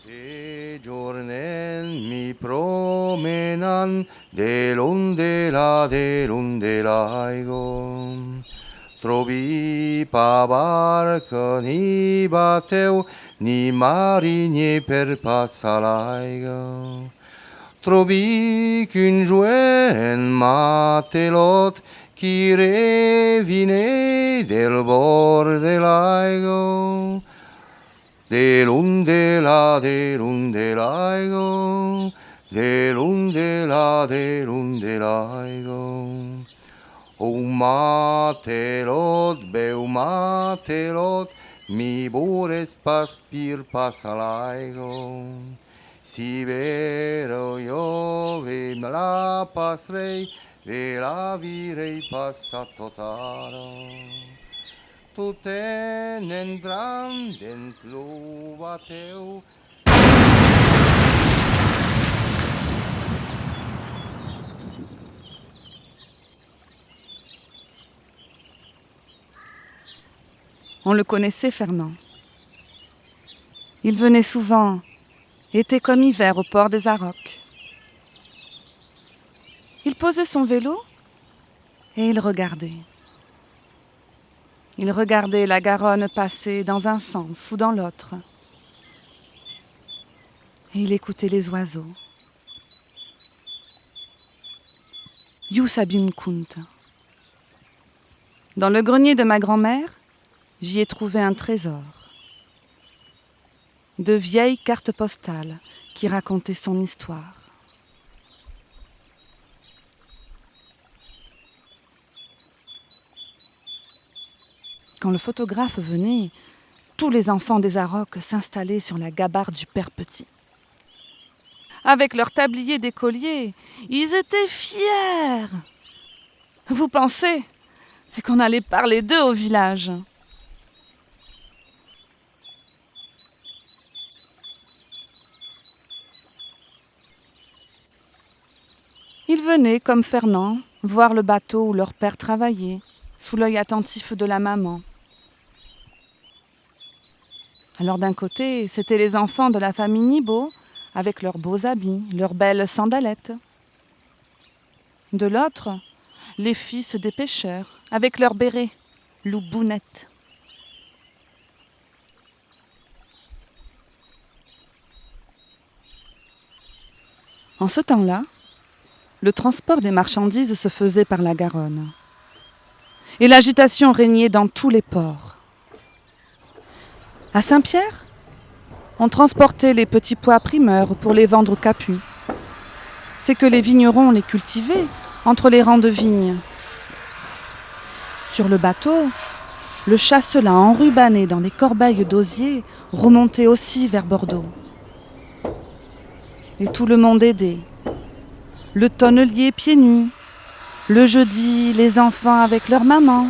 Tutte giorni mi promenan dell'ondela, Trovi pa barca ni bateu, ni marini per passalaigo. Trovi qu'une jouen matelot qui revine del bord de l'aigo. Delundelaigo. O matelot, beu matelot, mi bores paspir passalaigo. Si vero io ve me la pasrei, ve la virei passatotaro. Tutte n'entran dens lo bateu. On le connaissait, Fernand. Il venait souvent, été comme hiver, au port des Arocs. Il posait son vélo et il regardait. Il regardait la Garonne passer dans un sens ou dans l'autre. Et il écoutait les oiseaux. Yusabin Kunt. Dans le grenier de ma grand-mère, j'y ai trouvé un trésor. De vieilles cartes postales qui racontaient son histoire. Quand le photographe venait, tous les enfants des Arocs s'installaient sur la gabarre du père Petit. Avec leur tablier d'écolier, ils étaient fiers. Vous pensez, c'est qu'on allait parler d'eux au village. Ils venaient, comme Fernand, voir le bateau où leur père travaillait, sous l'œil attentif de la maman. Alors d'un côté, c'étaient les enfants de la famille Nibaud, avec leurs beaux habits, leurs belles sandalettes. De l'autre, les fils des pêcheurs, avec leurs bérets, loubounettes. En ce temps-là, le transport des marchandises se faisait par la Garonne. Et l'agitation régnait dans tous les ports. À Saint-Pierre, on transportait les petits pois primeurs pour les vendre au Capu. C'est que les vignerons les cultivaient entre les rangs de vignes. Sur le bateau, le chasselas enrubanné dans les corbeilles d'osier remontait aussi vers Bordeaux. Et tout le monde aidait. Le tonnelier pieds nus, le jeudi les enfants avec leur maman,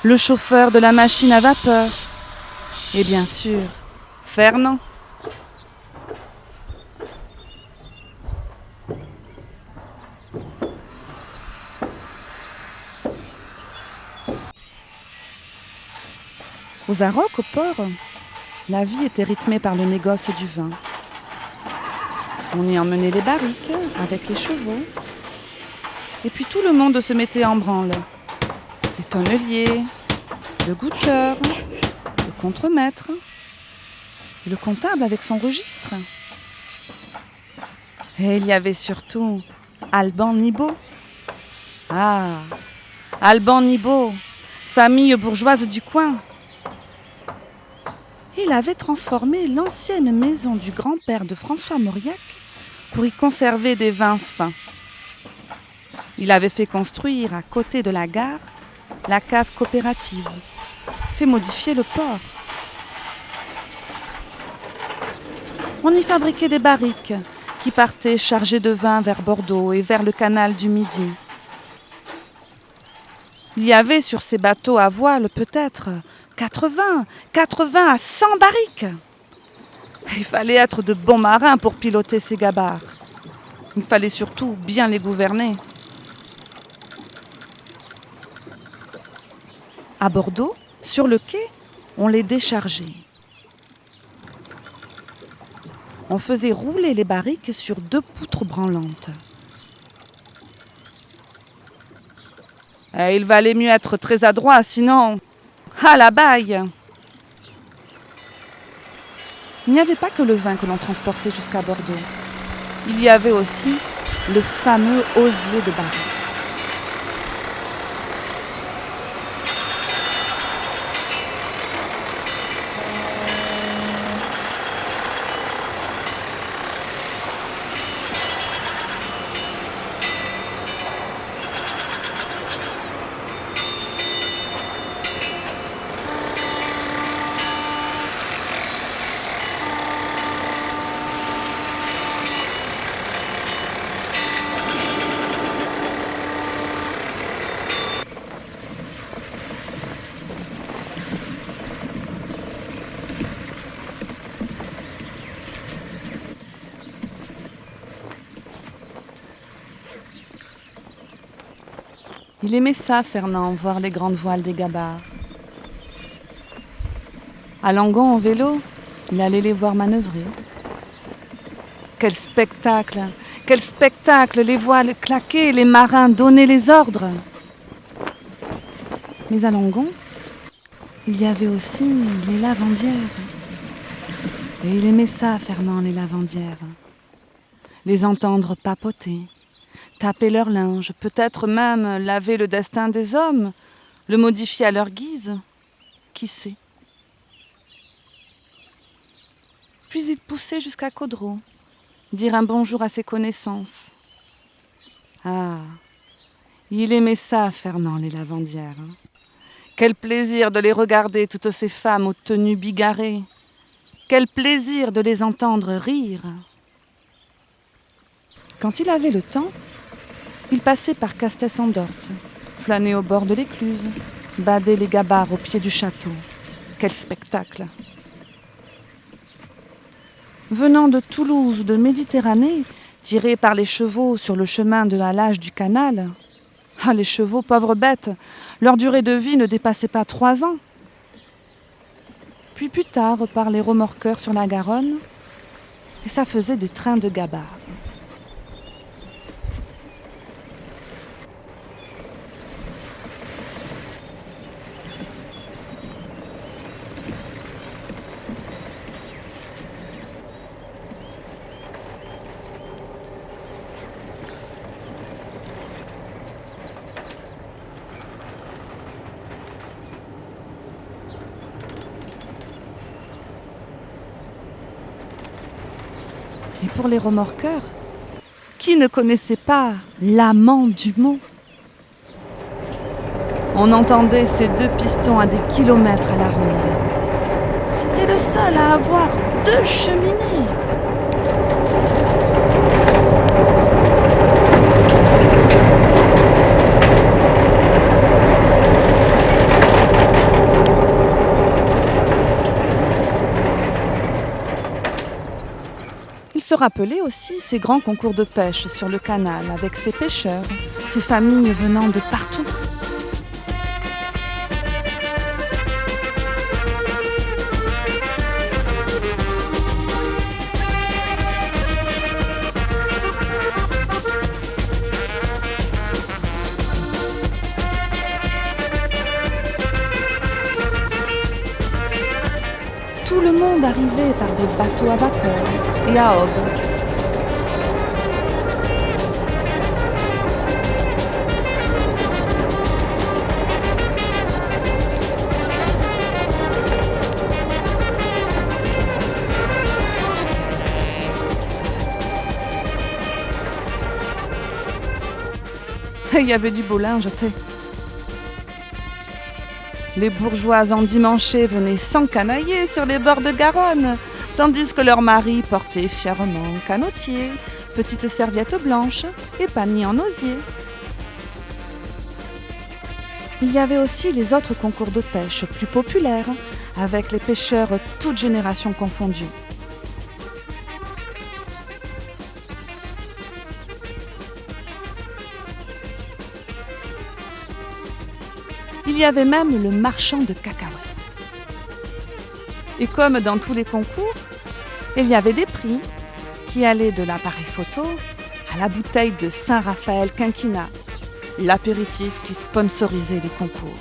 le chauffeur de la machine à vapeur, et bien sûr, Fernand. Aux Arocs, au port, la vie était rythmée par le négoce du vin. On y emmenait les barriques avec les chevaux. Et puis tout le monde se mettait en branle. Les tonneliers, le goûteur, le contremaître, et le comptable avec son registre. Et il y avait surtout Alban Nibaud. Ah, Alban Nibaud, famille bourgeoise du coin. Il avait transformé l'ancienne maison du grand-père de François Mauriac pour y conserver des vins fins. Il avait fait construire à côté de la gare la cave coopérative, fait modifier le port. On y fabriquait des barriques qui partaient chargées de vin vers Bordeaux et vers le canal du Midi. Il y avait sur ces bateaux à voile peut-être 80 à 100 barriques. Il fallait être de bons marins pour piloter ces gabarres. Il fallait surtout bien les gouverner. À Bordeaux, sur le quai, on les déchargeait. on faisait rouler les barriques sur 2 poutres branlantes. Et il valait mieux être très adroit, sinon, à la baille! Il n'y avait pas que le vin que l'on transportait jusqu'à Bordeaux. Il y avait aussi le fameux osier de barrique. Il aimait ça, Fernand, voir les grandes voiles des gabarres. À Langon, en vélo, il allait les voir manœuvrer. Quel spectacle! Quel spectacle! Les voiles claquaient, les marins donnaient les ordres. Mais à Langon, il y avait aussi les lavandières. Et il aimait ça, Fernand, les lavandières. Les entendre papoter, taper leur linge, peut-être même laver le destin des hommes, le modifier à leur guise. Qui sait? Puis il poussait jusqu'à Caudreau, dire un bonjour à ses connaissances. Ah, il aimait ça, Fernand, les lavandières. Quel plaisir de les regarder, toutes ces femmes aux tenues bigarrées. Quel plaisir de les entendre rire. Quand il avait le temps, il passait par Castès-en-Dorte, flânait au bord de l'écluse, badait les gabarres au pied du château. Quel spectacle! Venant de Toulouse ou de Méditerranée, tirés par les chevaux sur le chemin de halage du canal, ah, les chevaux, pauvres bêtes, leur durée de vie ne dépassait pas 3 ans. Puis plus tard, par les remorqueurs sur la Garonne, et ça faisait des trains de gabarres. Et pour les remorqueurs, qui ne connaissait pas l'amant du mot? On entendait ces 2 pistons à des kilomètres à la ronde. C'était le seul à avoir 2 cheminées. Il se rappelait aussi ces grands concours de pêche sur le canal avec ces pêcheurs, ces familles venant de partout. Tout le monde arrivait par des bateaux à vapeur et à aube. Et il y avait du beau linge, t'es. Les bourgeoises endimanchées venaient s'encanailler sur les bords de Garonne, tandis que leurs maris portaient fièrement canotiers, petites serviettes blanches et paniers en osier. Il y avait aussi les autres concours de pêche plus populaires, avec les pêcheurs toutes générations confondues. Il y avait même le marchand de cacahuètes. Et comme dans tous les concours, il y avait des prix qui allait de l'appareil photo à la bouteille de Saint-Raphaël Quinquina, l'apéritif qui sponsorisait les concours.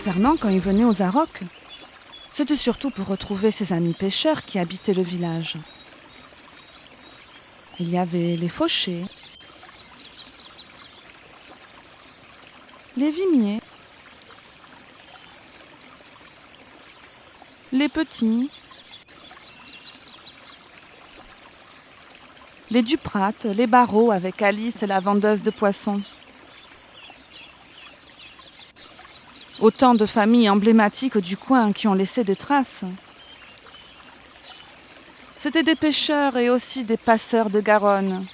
Fernand, quand il venait aux Arocs, c'était surtout pour retrouver ses amis pêcheurs qui habitaient le village. Il y avait les fauchés, les vimiers, les petits, les Duprat, les barreaux avec Alice, la vendeuse de poissons. Autant de familles emblématiques du coin qui ont laissé des traces. C'étaient des pêcheurs et aussi des passeurs de Garonne.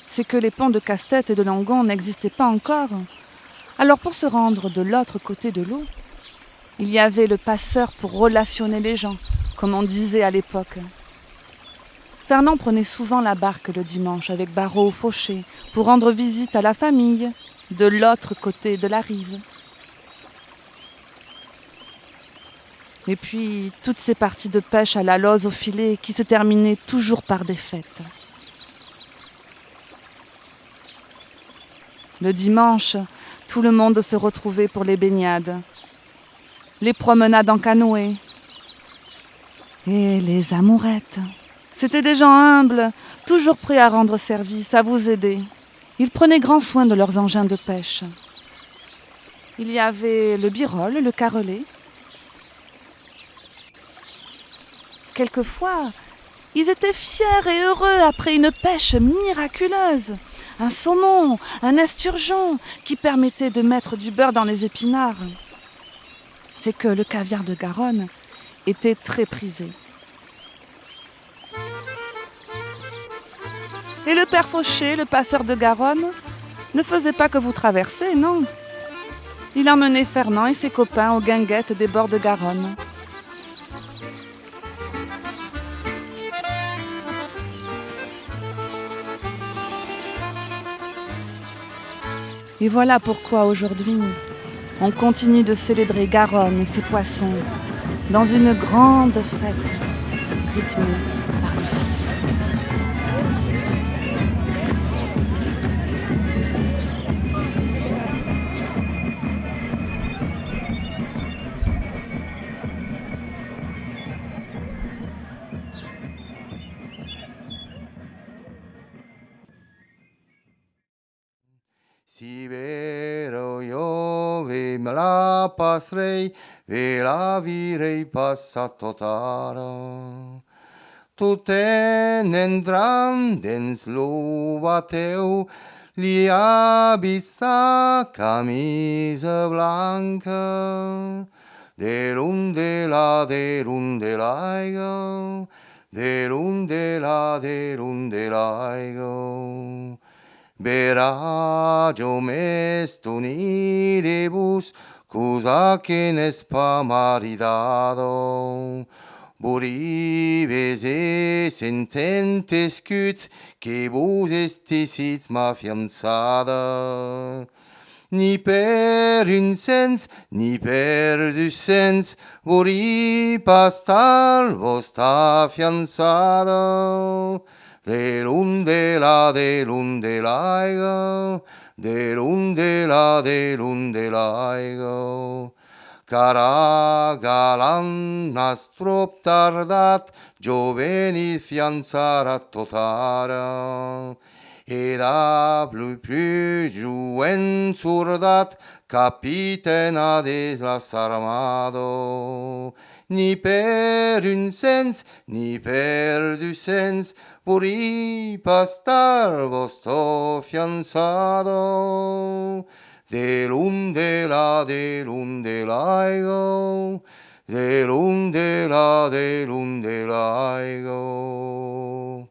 C'est que les ponts de Casse-Tête et de Langon n'existaient pas encore. Alors pour se rendre de l'autre côté de l'eau, il y avait le passeur pour relationner les gens, comme on disait à l'époque. Fernand prenait souvent la barque le dimanche avec Barreau au Fauché pour rendre visite à la famille de l'autre côté de la rive. Et puis, toutes ces parties de pêche à la loze au filet qui se terminaient toujours par des fêtes. Le dimanche, tout le monde se retrouvait pour les baignades, les promenades en canoë et les amourettes. C'étaient des gens humbles, toujours prêts à rendre service, à vous aider. Ils prenaient grand soin de leurs engins de pêche. Il y avait le birole, le carrelet. Quelquefois, ils étaient fiers et heureux après une pêche miraculeuse. Un saumon, un esturgeon qui permettait de mettre du beurre dans les épinards. C'est que le caviar de Garonne était très prisé. Et le père Fauché, le passeur de Garonne, ne faisait pas que vous traverser, non. Il emmenait Fernand et ses copains aux guinguettes des bords de Garonne. Et voilà pourquoi aujourd'hui, on continue de célébrer Garonne et ses poissons dans une grande fête rythmée par le fif. Si vero io ve me la passerei, ve la virei passato taro. Tu tenendram dens luva teu, li abissa camisa blanca, de la, de laigo, de laigo. Beragio mestuniribus, cosa che nes pa maridado. Borives e sententes cuts, que vos estisit ma fianzada. Ni per un sens, ni per du sens, vori pastar vostra fianzada. De la, de laigo, de laigo. Cara galan nastrop tardat, gioveni fianzarat totara. Ed a plus juen surdat, capitena des las armado. Ni per un sens, ni per du sens, vori pastar vostro fianzado. De la, de laigo, de la, de laigo.